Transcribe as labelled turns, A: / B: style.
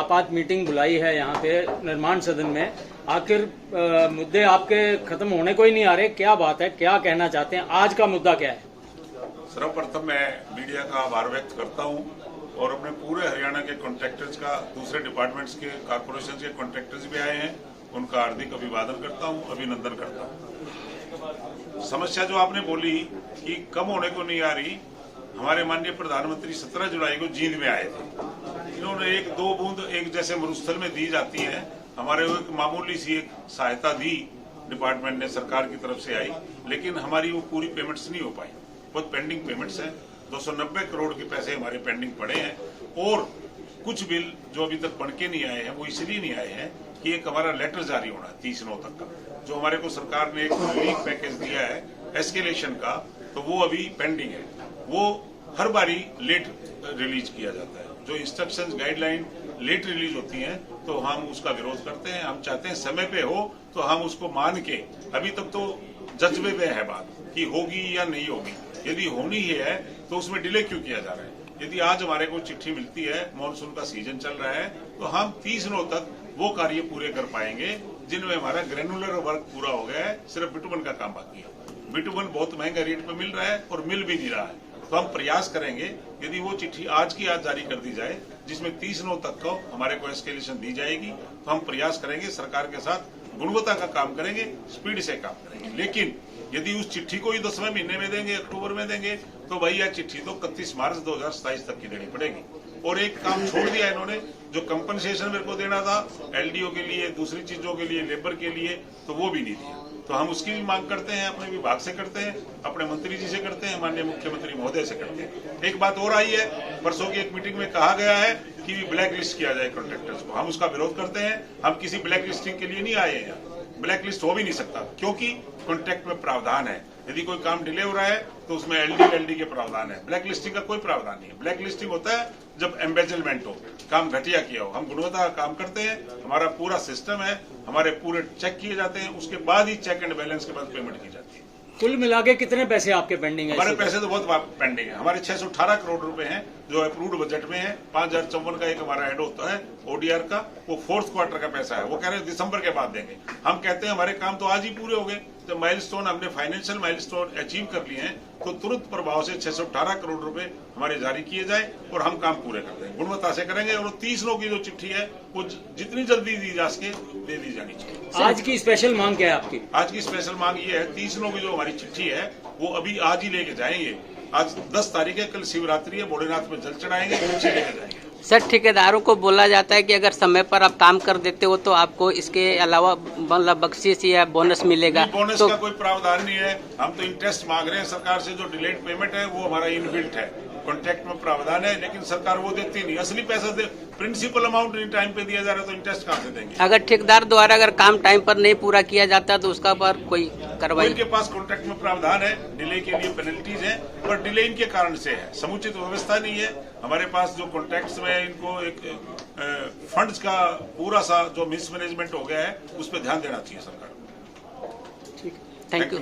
A: आप आज मीटिंग बुलाई है यहाँ पे निर्माण सदन में, आखिर मुद्दे आपके खत्म होने को ही नहीं आ रहे, क्या बात है, क्या कहना चाहते हैं, आज का मुद्दा क्या है?
B: सर्वप्रथम मैं मीडिया का आभार व्यक्त करता हूं और अपने पूरे हरियाणा के कॉन्ट्रैक्टर्स का, दूसरे डिपार्टमेंट्स के, कॉर्पोरेशन के कॉन्ट्रैक्टर्स भी आए हैं, उनका हार्दिक अभिवादन करता हूं, अभिनंदन करता हूं। समस्या जो आपने बोली कि कम होने को नहीं आ रही, हमारे माननीय प्रधानमंत्री 17 जुलाई को जींद में आए थे। इन्होंने एक दो बूंद एक जैसे मरुस्थल में दी जाती है, हमारे को एक मामूली सी एक सहायता दी डिपार्टमेंट ने, सरकार की तरफ से आई, लेकिन हमारी वो पूरी पेमेंट्स नहीं हो पाई, बहुत पेंडिंग पेमेंट्स हैं। 290 करोड़ के पैसे हमारे पेंडिंग पड़े हैं और कुछ बिल जो अभी तक बन के नहीं आए हैं वो इसलिए नहीं आए हैं कि एक हमारा लेटर जारी होना है 30/9 तक का, जो हमारे को सरकार ने एक रिलीफ पैकेज दिया है एस्केलेशन का, तो वो अभी पेंडिंग है। वो हर बारी लेट रिलीज किया जाता है, जो इंस्ट्रक्शंस गाइडलाइन लेट रिलीज होती हैं तो हम उसका विरोध करते हैं। हम चाहते हैं समय पे हो तो हम उसको मान के, अभी तक तो जज्बे पे है बात कि होगी या नहीं होगी, यदि होनी ही है तो उसमें डिले क्यों किया जा रहा है। यदि आज हमारे को चिट्ठी मिलती है, मॉनसून का सीजन चल रहा है, तो हम 30/9 तक वो कार्य पूरे कर पाएंगे जिनमें हमारा ग्रेनुलर वर्क पूरा हो गया है, सिर्फ बिटुमन का काम बाकी है। बिटुमन बहुत महंगा रेट पे मिल रहा है और मिल भी नहीं रहा है, तो हम प्रयास करेंगे यदि वो चिट्ठी आज की आज जारी कर दी जाए जिसमें 30/9 तक को हमारे को एस्केलेशन दी जाएगी, तो हम प्रयास करेंगे, सरकार के साथ गुणवत्ता का काम करेंगे, स्पीड से काम करेंगे। लेकिन यदि उस चिट्ठी को ही 10वें महीने में देंगे, अक्टूबर में देंगे, तो भाई यह चिट्ठी तो 31 मार्च 2027 तक की देनी पड़ेगी। और एक काम छोड़ दिया इन्होंने, जो कंपनसेशन मेरे को देना था एलडीओ के लिए, दूसरी चीजों के लिए, लेबर के लिए, तो वो भी नहीं दिया। तो हम उसकी भी मांग करते हैं, अपने विभाग से करते हैं, अपने मंत्री जी से करते हैं, माननीय मुख्यमंत्री महोदय से करते हैं। एक बात और आई है, परसों की एक मीटिंग में कहा गया है कि ब्लैक लिस्ट किया जाए कॉन्ट्रैक्टर्स को, हम उसका विरोध करते हैं। हम किसी ब्लैक लिस्टिंग के लिए नहीं आए हैं, ब्लैक लिस्ट हो भी नहीं सकता, क्योंकि कॉन्ट्रैक्ट में प्रावधान है, यदि कोई काम डिले हो रहा है तो उसमें एलडी के प्रावधान है। ब्लैक लिस्टिंग का कोई प्रावधान नहीं है। ब्लैक लिस्टिंग होता है जब एम्बेजलमेंट हो, काम घटिया किया हो। हम गुणवत्ता का काम करते हैं, हमारा पूरा सिस्टम है, हमारे पूरे चेक किए जाते हैं, उसके बाद ही चेक एंड बैलेंस के बाद पेमेंट की जाती है।
A: कुल मिला के कितने पैसे आपके पेंडिंग है?
B: हमारे पैसे तो बहुत पेंडिंग है, हमारे 618 करोड़ रुपए हैं जो अप्रूव्ड बजट में है। 5054 का एक हमारा एड होता है ओडीआर का, वो 4th क्वार्टर का पैसा है, वो कह रहे हैं दिसंबर के बाद देंगे। हम कहते हैं हमारे काम तो आज ही पूरे हो गए, तो माइलस्टोन हमने फाइनेंशियल माइलस्टोन अचीव कर लिए हैं, तो तुरंत प्रभाव से 618 करोड़ रुपए हमारे जारी किए जाए और हम काम पूरे कर देंगे, गुणवत्ता से करेंगे। और 30/9 की जो चिट्ठी है वो जितनी जल्दी दी जा सके दे दी जानी चाहिए।
A: आज की स्पेशल मांग क्या है आपकी?
B: आज की स्पेशल मांग ये है, 30/9 की जो हमारी चिट्ठी है वो अभी आज ही लेके जाएंगे। आज 10 तारीख है, कल शिवरात्रि है, भोलेनाथ में जल चढ़ाएंगे, चिट्ठी लेके जाएंगे।
C: सर, ठेकेदारों को बोला जाता है कि अगर समय पर आप काम कर देते हो तो आपको इसके अलावा मतलब बख्शीश या बोनस मिलेगा।
B: बोनस
C: तो
B: का कोई प्रावधान नहीं है, हम तो इंटरेस्ट मांग रहे हैं सरकार से। जो डिलेड पेमेंट है वो हमारा इनबिल्ट है, कॉन्ट्रैक्ट में प्रावधान है, लेकिन सरकार वो देती नहीं। असली पैसा दे, प्रिंसिपल अमाउंट नहीं टाइम पे दिया जा रहा है तो इंटरेस्ट कहाँ से देंगे?
C: अगर ठेकेदार द्वारा अगर काम टाइम पर नहीं पूरा किया जाता तो उसका पर कोई कार्रवाई?
B: इनके पास कॉन्ट्रैक्ट में प्रावधान है, डिले के लिए पेनल्टीज है, पर डिले इनके कारण से है, समुचित व्यवस्था नहीं है हमारे पास। जो कॉन्ट्रैक्ट्स में इनको एक फंड्स का पूरा सा जो मिसमैनेजमेंट हो गया है, उस पर ध्यान देना चाहिए सरकार को।
C: Thank you.